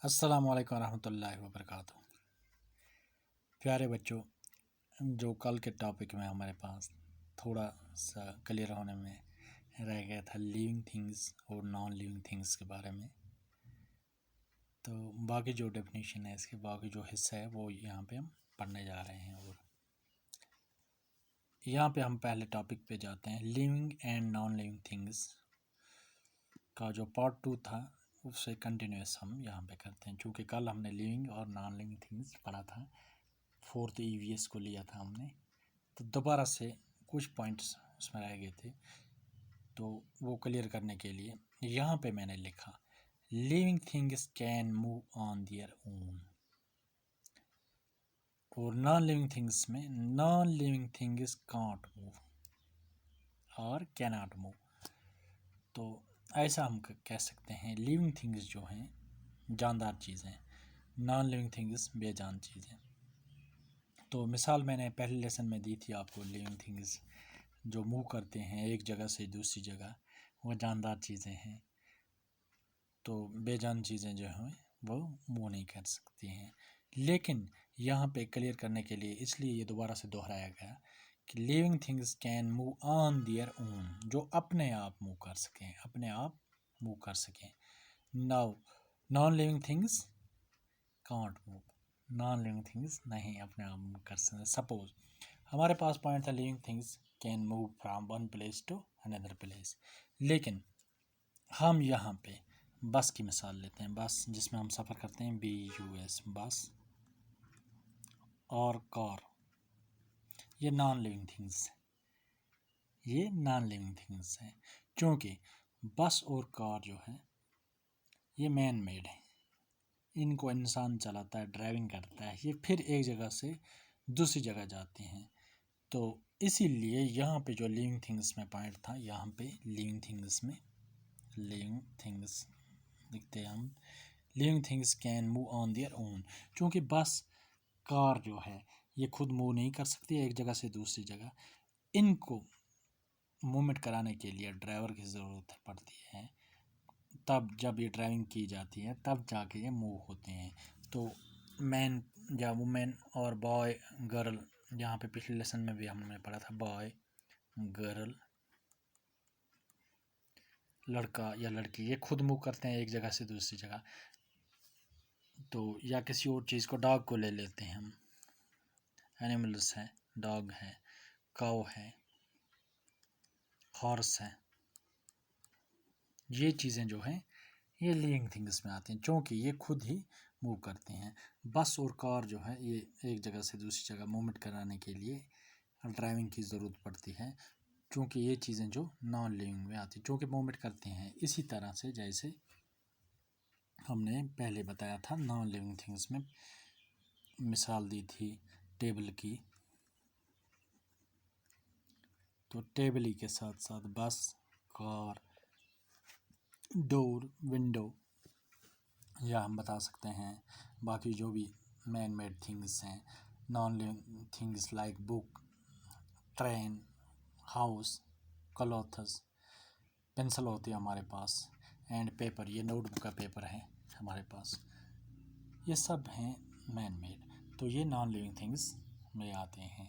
अस्सलाम वालेकुम रहमतुल्लाहि व बरकातुहू। प्यारे बच्चों, जो कल के टॉपिक में हमारे पास थोड़ा सा क्लियर होने में रह गया था लिविंग थिंग्स और नॉन लिविंग थिंग्स के बारे में, तो बाकी जो डेफिनेशन है इसके बाकी जो हिस्सा है वो यहाँ पे हम पढ़ने जा रहे हैं। और यहाँ पे हम पहले टॉपिक पे जाते हैं। Living and non living things का जो पार्ट 2 था उससे कंटिन्यूस हम यहाँ पे करते हैं। चूँकि कल हमने लिविंग और नॉन लिविंग थिंग्स पढ़ा था, 4th EVS को लिया था हमने, तो दोबारा से कुछ पॉइंट्स उसमें रह गए थे, तो वो क्लियर करने के लिए यहाँ पे मैंने लिखा living things can move on their own, और नॉन लिविंग थिंग्स में non living things can't move और कैनॉट मूव। तो ऐसा हम कह सकते हैं लिविंग थिंग्स जो हैं जानदार चीज़ें, नॉन लिविंग थिंग्स बेजान चीज़ें। तो मिसाल मैंने पहले लेसन में दी थी आपको, लिविंग थिंग्स जो मूव करते हैं एक जगह से दूसरी जगह, वो जानदार चीज़ें हैं। तो बेजान चीज़ें जो हैं वो मूव नहीं कर सकती हैं। लेकिन यहाँ पे क्लियर करने के लिए इसलिए ये दोबारा से दोहराया गया कि living things can move on their own, जो अपने आप मूव कर सकें, अपने आप मूव कर सकें। Now non living things can't move, non living things नहीं अपने आप मूव कर सकते। सपोज हमारे पास पॉइंट था living things can move from one place to another place, लेकिन हम यहाँ पे बस की मिसाल लेते हैं। बस जिसमें हम सफ़र करते हैं, BUS बस और कार, ये नॉन लिविंग थिंग्स है, ये नॉन लिविंग थिंग्स हैं। क्योंकि बस और कार जो है ये मैन मेड है, इनको इंसान चलाता है, ड्राइविंग करता है, ये फिर एक जगह से दूसरी जगह जाते हैं। तो इसीलिए यहाँ पे जो लिविंग थिंग्स में पॉइंट था, यहाँ पे लिविंग थिंग्स में लिविंग थिंग्स लिखते हैं हम, living things can move on their own. क्योंकि बस कार जो है ये खुद मूव नहीं कर सकती है एक जगह से दूसरी जगह, इनको मूवमेंट कराने के लिए ड्राइवर की ज़रूरत पड़ती है। तब जब ये ड्राइविंग की जाती है तब जाके ये मूव होते हैं। तो मैन या वुमेन और बॉय गर्ल, यहाँ पे पिछले लेसन में भी हमने पढ़ा था बॉय गर्ल, लड़का या लड़की, ये खुद मूव करते हैं एक जगह से दूसरी जगह। तो या किसी और चीज़ को, डॉग को ले लेते हैं हम, एनिमल्स हैं, डॉग है, काऊ है, हॉर्स है, ये चीज़ें जो हैं ये लिविंग थिंग्स में आती हैं क्योंकि ये खुद ही मूव करते हैं। बस और कार जो है ये एक जगह से दूसरी जगह मूवमेंट कराने के लिए ड्राइविंग की ज़रूरत पड़ती है, क्योंकि ये चीज़ें जो नॉन लिविंग में आती हैं, क्योंकि मूवमेंट करते हैं। इसी तरह से जैसे हमने पहले बताया था नॉन लिविंग थिंग्स में मिसाल दी थी टेबल की, तो टेबल ही के साथ साथ बस, कार, डोर, विंडो, या हम बता सकते हैं बाकी जो भी मैन मेड थिंग्स हैं, non living things like book, train, house, clothes, pencil होती है हमारे पास, एंड पेपर, ये नोटबुक का पेपर है हमारे पास, ये सब हैं मैन मेड। तो ये नॉन लिविंग थिंग्स में आते हैं।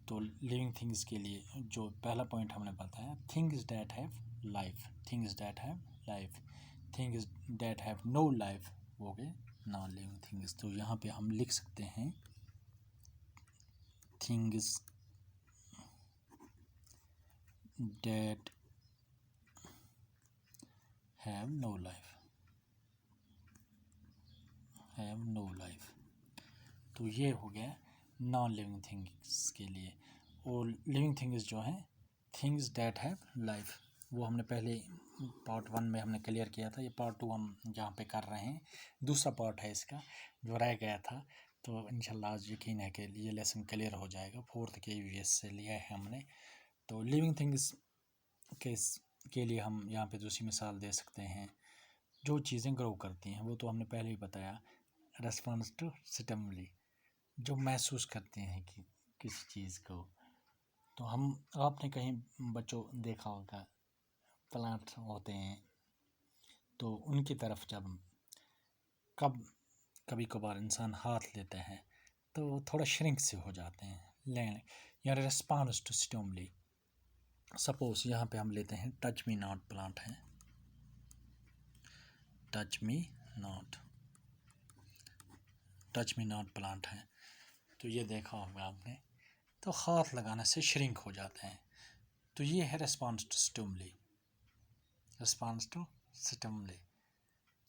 तो लिविंग थिंग्स के लिए जो पहला पॉइंट हमने बताया, things that have life, things that have life, things that have no life हो गए नॉन लिविंग थिंग्स। तो यहाँ पे हम लिख सकते हैं things that have no life, have no life. तो ये हो गया नॉन लिविंग थिंग्स के लिए। और लिविंग थिंग्स जो हैं थिंग्स डैट हैव लाइफ, वो हमने पहले पार्ट 1 में हमने क्लियर किया था, ये पार्ट 2 हम यहाँ पे कर रहे हैं। दूसरा पार्ट है इसका जो रह गया था, तो इंशाल्लाह आज यकीन है कि ये लेसन क्लियर हो जाएगा। 4th के EVS से लिया है हमने। तो लिविंग थिंग्स के लिए हम यहाँ पे दूसरी मिसाल दे सकते हैं, जो चीज़ें ग्रो करती हैं वो तो हमने पहले ही बताया, रेस्पॉन्स टू स्टिमुली, जो महसूस करते हैं कि किसी चीज़ को। तो हम, आपने कहीं बच्चों देखा होगा प्लांट होते हैं, तो उनकी तरफ जब कभी कभार इंसान हाथ लेता है तो थोड़ा श्रिंक से हो जाते हैं लें या रिस्पॉन्स टू स्टिमुली। सपोज यहाँ पे हम लेते हैं टच मी नॉट प्लांट है, टच मी नॉट प्लांट है, तो ये देखा होगा आपने, तो हाथ लगाने से श्रिंक हो जाते हैं। तो ये है रिस्पॉन्स टू स्टिमुली,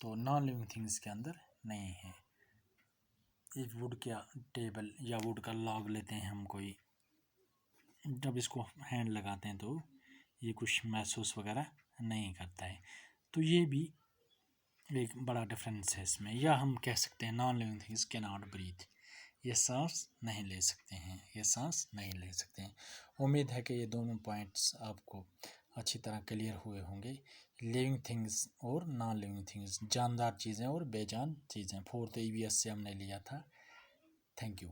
तो नॉन लिविंग थिंग्स के अंदर नहीं है। एक वुड का टेबल या वुड का लॉग लेते हैं हम कोई, जब इसको हैंड लगाते हैं तो ये कुछ महसूस वगैरह नहीं करता है, तो ये भी एक बड़ा डिफरेंस है इसमें। या हम कह सकते हैं non living things can not breathe, ये सांस नहीं ले सकते हैं, उम्मीद है कि ये दोनों पॉइंट्स आपको अच्छी तरह क्लियर हुए होंगे। लिविंग थिंग्स और नॉन लिविंग थिंग्स, जानदार चीज़ें और बेजान चीज़ें, 4th EVS से हमने लिया था। Thank you.